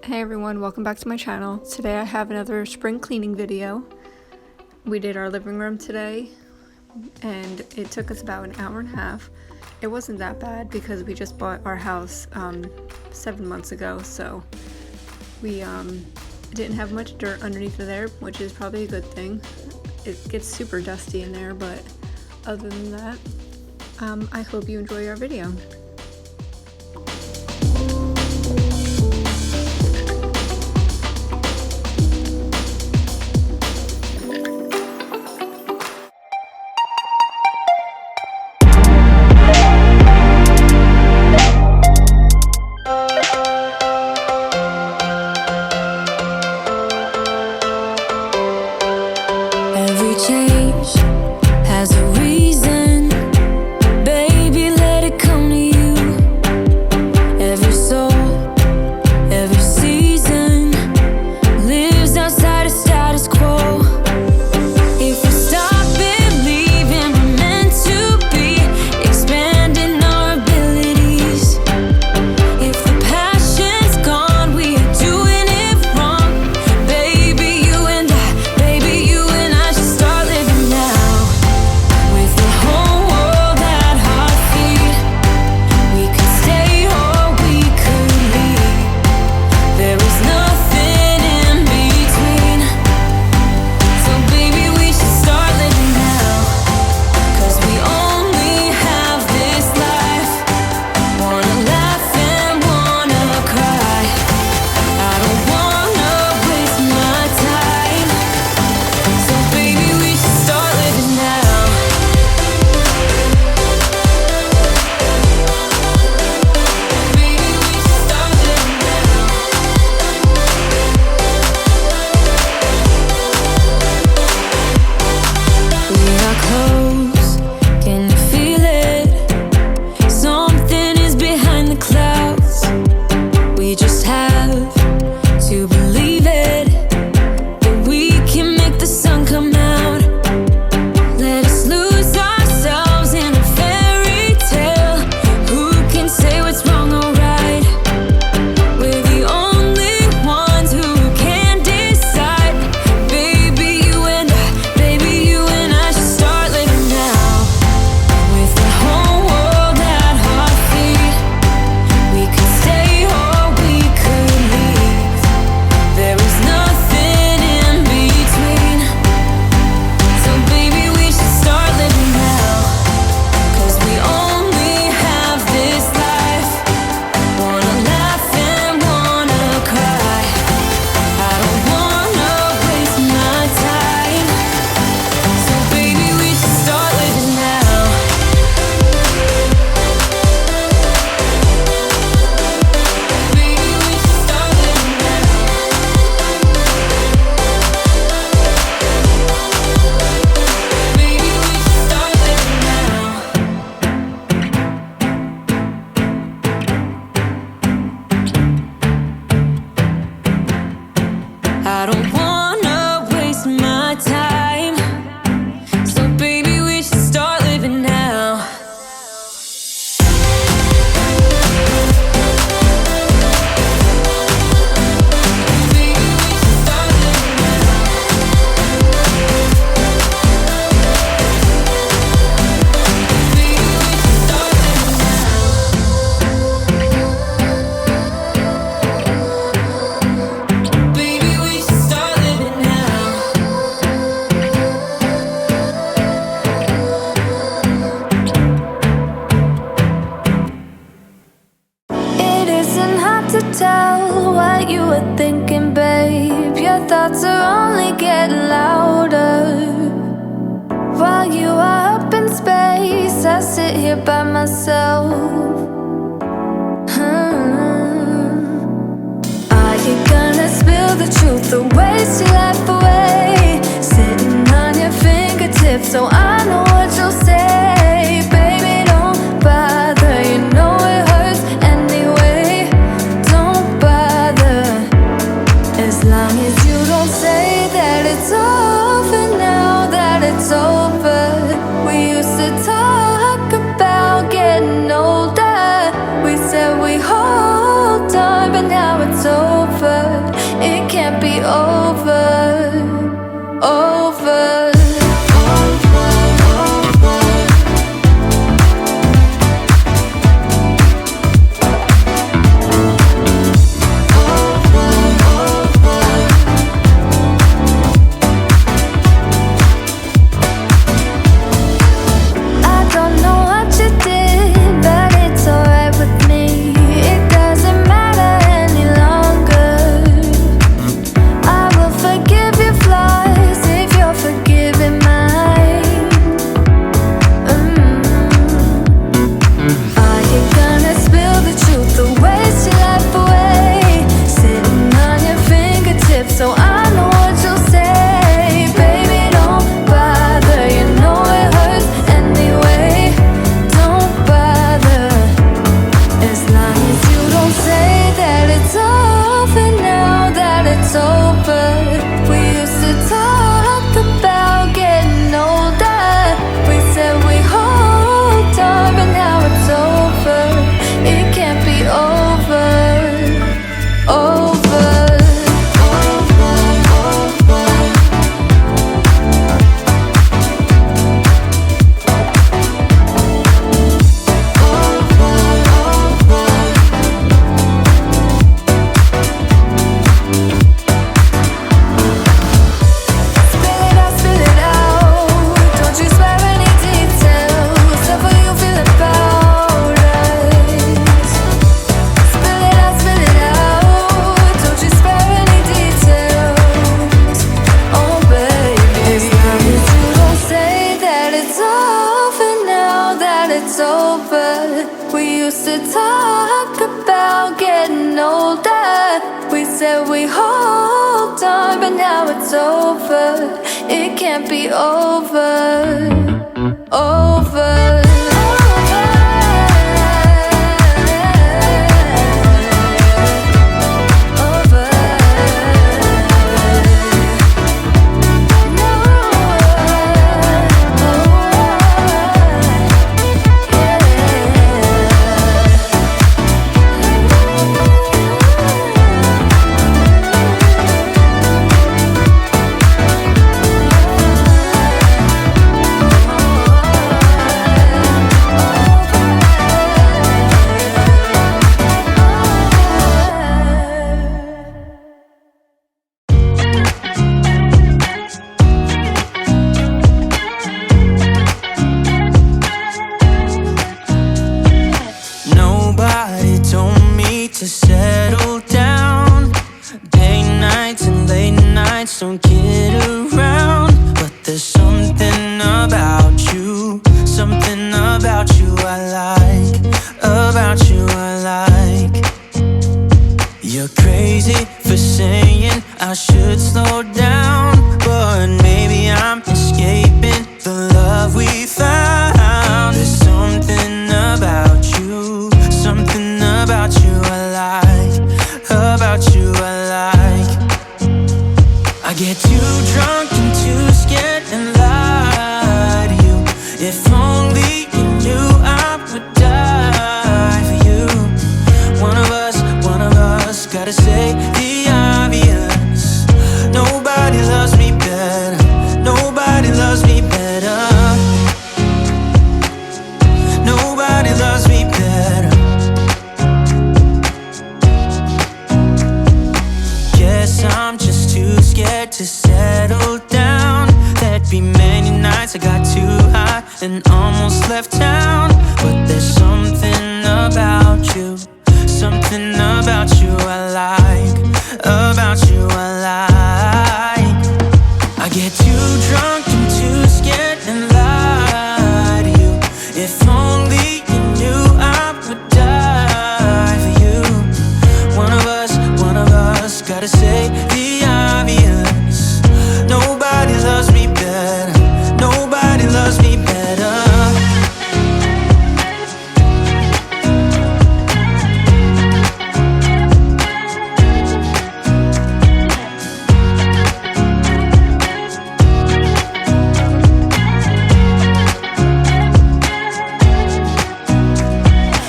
Hey everyone, welcome back to my channel. Today I have another spring cleaning video. We did our living room today and it took us about an hour and a half. It wasn't that bad because we just bought our house 7 months ago, so we didn't have much dirt underneath of there, which is probably a good thing. It gets super dusty in there, but other than that, I hope you enjoy our video. Every change has a reason, baby, let it come to you. Every soul, every season lives outside of status quo. If we stop believing we're meant to be, expanding our abilities. If the passion's gone, we are doing it wrong. Baby, you and I, baby, you and I should start living now. With the whole world at our feet, we could stay or we could leave. There is nothing in between. So baby, we should start living now. 'Cause we only have this life. Wanna laugh and wanna cry. I don't wanna waste my time. So baby, we should start living now. Baby, we should start living now. We are close, can you feel it? Something is behind the clouds. We just have to believe it, that we can make the sun come out. Let us lose ourselves in a fairy tale. Who can say what's wrong or right? We're the only ones who can decide. Baby, you and I should start living now. With the whole world at our feet, we could stay or we could leave. There is nothing in between. So baby, we should start living now. 'Cause we only have this life. Wanna laugh and wanna cry. I don't wanna waste my time. So baby, we should start living now. Baby, we should start living now. Baby, we should start living now. I don't wanna waste my time. So baby, we should start living now. Baby, we should start living now. Baby, we should start living now. Baby, we should start living now. It isn't hard to tell what you were thinking, babe. Your thoughts are only getting louder. While you are up in space, I sit here by myself. Are you gonna spill the truth, the waste your life away? Sitting on your fingertips, so I know what you'll say. Baby, don't bother, you know it hurts anyway. Don't bother, as long as you don't say that it's over now, that it's over. We used to talk about getting older. We said we hold on, but now it's over. said we hold on, but now it's over. It can't be over. Over. To settle down, day nights and late nights don't get around. But there's something about you I like, about you I like. You're crazy for saying I should slow down, but maybe I'm escaping the love we found. There's something about you, something about you I like, about you I like. I get too drunk and too scared and lie to you. If only you knew I would die for you. One of us gotta say the obvious. Nobody loves me better, nobody loves me better. Nobody loves me better. Guess I'm just too scared to settle down. There'd be many nights I got too high and almost left town. But there's something about you, something about you I like, about you I like. I get too drunk and too scared and lie to you. If only you knew I would die for you. One of us gotta say the obvious. Nobody loves me better, nobody loves me better.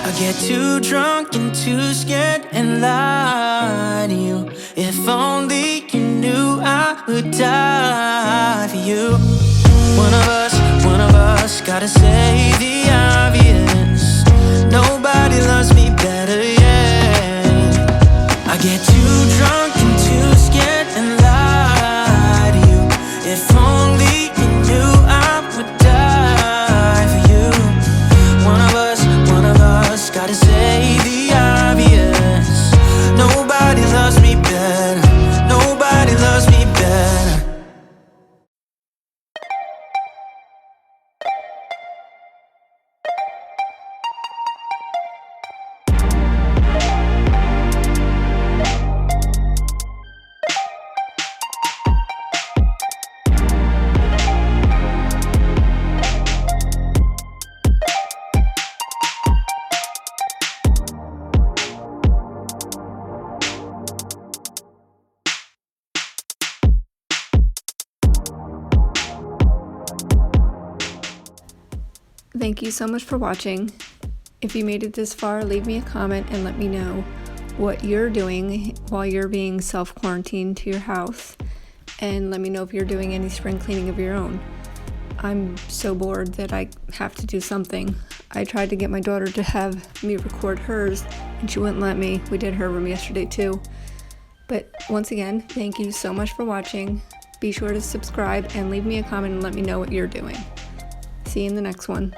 I get too drunk and too scared and lie to you. If only you knew I would die for you. One of us gotta say the obvious. Nobody loves me better, yeah. I get too drunk and too scared and lie to you. If only you knew I would die for you. One of us gotta say the obvious. Nobody loves me better, nobody loves me better. Thank you so much for watching. If you made it this far, leave me a comment and let me know what you're doing while you're being self-quarantined to your house, and let me know if you're doing any spring cleaning of your own. I'm so bored that I have to do something. I tried to get my daughter to have me record hers and she wouldn't let me. We did her room yesterday too. But once again, thank you so much for watching. Be sure to subscribe and leave me a comment and let me know what you're doing. See you in the next one.